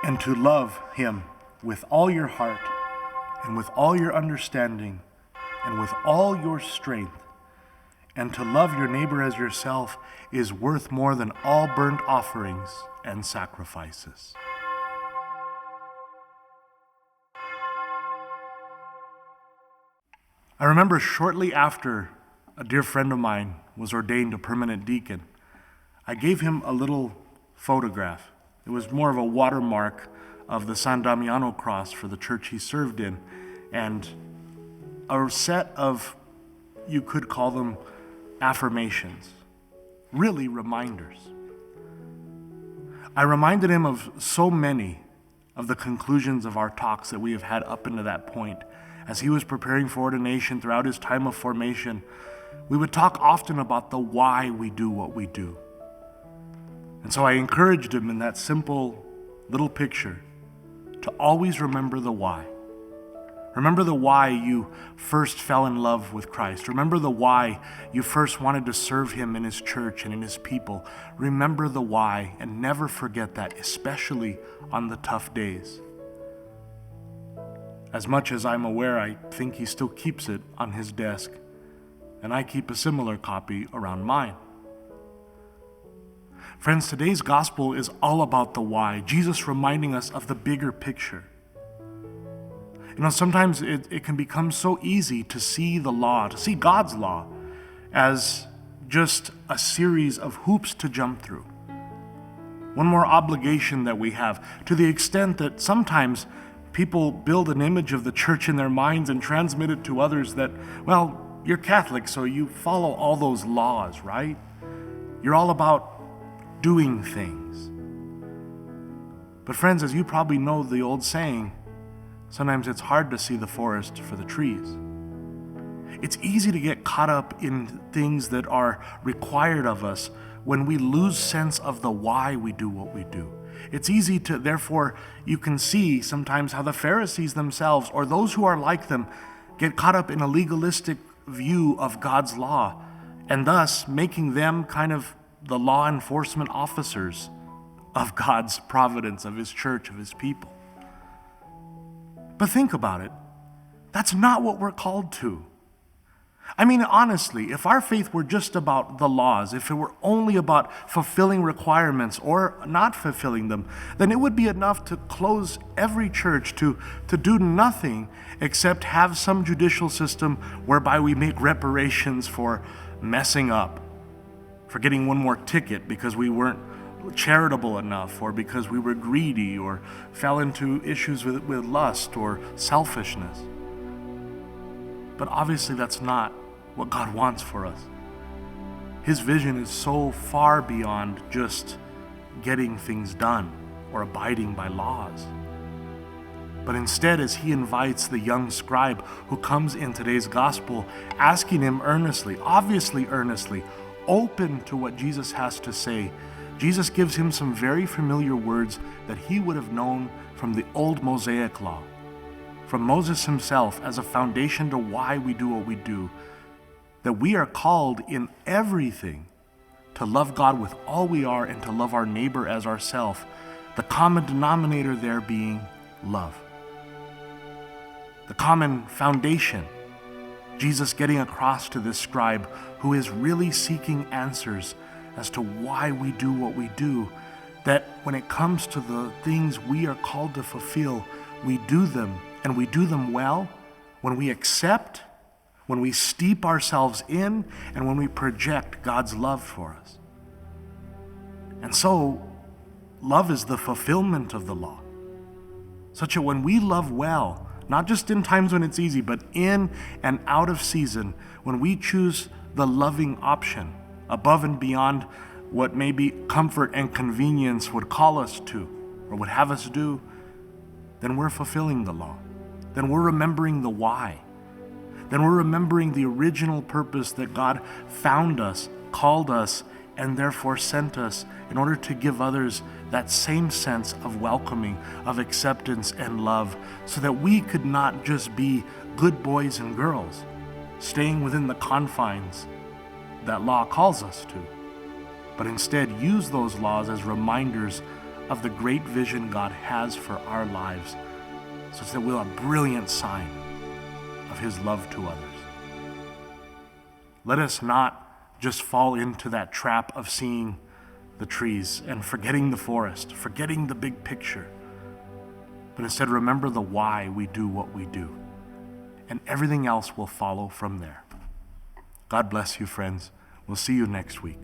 and to love him with all your heart and with all your understanding and with all your strength, and to love your neighbor as yourself is worth more than all burnt offerings and sacrifices. I remember shortly after a dear friend of mine was ordained a permanent deacon, I gave him a little photograph. It was more of a watermark of the San Damiano cross for the church he served in, and a set of, you could call them affirmations, really reminders. I reminded him of so many of the conclusions of our talks that we have had up until that point. As he was preparing for ordination throughout his time of formation, we would talk often about the why we do what we do. And so I encouraged him in that simple little picture to always remember the why. Remember the why you first fell in love with Christ. Remember the why you first wanted to serve him in his church and in his people. Remember the why and never forget that, especially on the tough days. As much as I'm aware, I think he still keeps it on his desk, and I keep a similar copy around mine. Friends, today's gospel is all about the why, Jesus reminding us of the bigger picture. You know, sometimes it can become so easy to see the law, to see God's law, as just a series of hoops to jump through. One more obligation that we have, to the extent that sometimes people build an image of the church in their minds and transmit it to others that, well, you're Catholic, so you follow all those laws, right? You're all about doing things. But friends, as you probably know the old saying, sometimes it's hard to see the forest for the trees. It's easy to get caught up in things that are required of us when we lose sense of the why we do what we do. It's easy to, therefore, you can see sometimes how the Pharisees themselves, or those who are like them, get caught up in a legalistic view of God's law, and thus making them kind of the law enforcement officers of God's providence, of his church, of his people. But think about it. That's not what we're called to. I mean, honestly, if our faith were just about the laws, if it were only about fulfilling requirements or not fulfilling them, then it would be enough to close every church, to do nothing except have some judicial system whereby we make reparations for messing up, for getting one more ticket because we weren't charitable enough, or because we were greedy, or fell into issues with lust or selfishness. But obviously that's not what God wants for us. His vision is so far beyond just getting things done or abiding by laws. But instead, as he invites the young scribe who comes in today's gospel, asking him earnestly, obviously earnestly, open to what Jesus has to say, Jesus gives him some very familiar words that he would have known from the old Mosaic law, from Moses himself, as a foundation to why we do what we do, that we are called in everything to love God with all we are and to love our neighbor as ourselves, the common denominator there being love. The common foundation, Jesus getting across to this scribe who is really seeking answers as to why we do what we do, that when it comes to the things we are called to fulfill, we do them, and we do them well when we accept, when we steep ourselves in, and when we project God's love for us. And so, love is the fulfillment of the law, such that when we love well, not just in times when it's easy, but in and out of season, when we choose the loving option above and beyond what maybe comfort and convenience would call us to or would have us do, then we're fulfilling the law. Then we're remembering the why. Then we're remembering the original purpose that God found us, called us, and therefore sent us in order to give others that same sense of welcoming, of acceptance and love, so that we could not just be good boys and girls, staying within the confines that law calls us to, but instead use those laws as reminders of the great vision God has for our lives, such that we're a brilliant sign of his love to others. Let us not just fall into that trap of seeing the trees and forgetting the forest, forgetting the big picture, but instead remember the why we do what we do, and everything else will follow from there. God bless you, friends. We'll see you next week.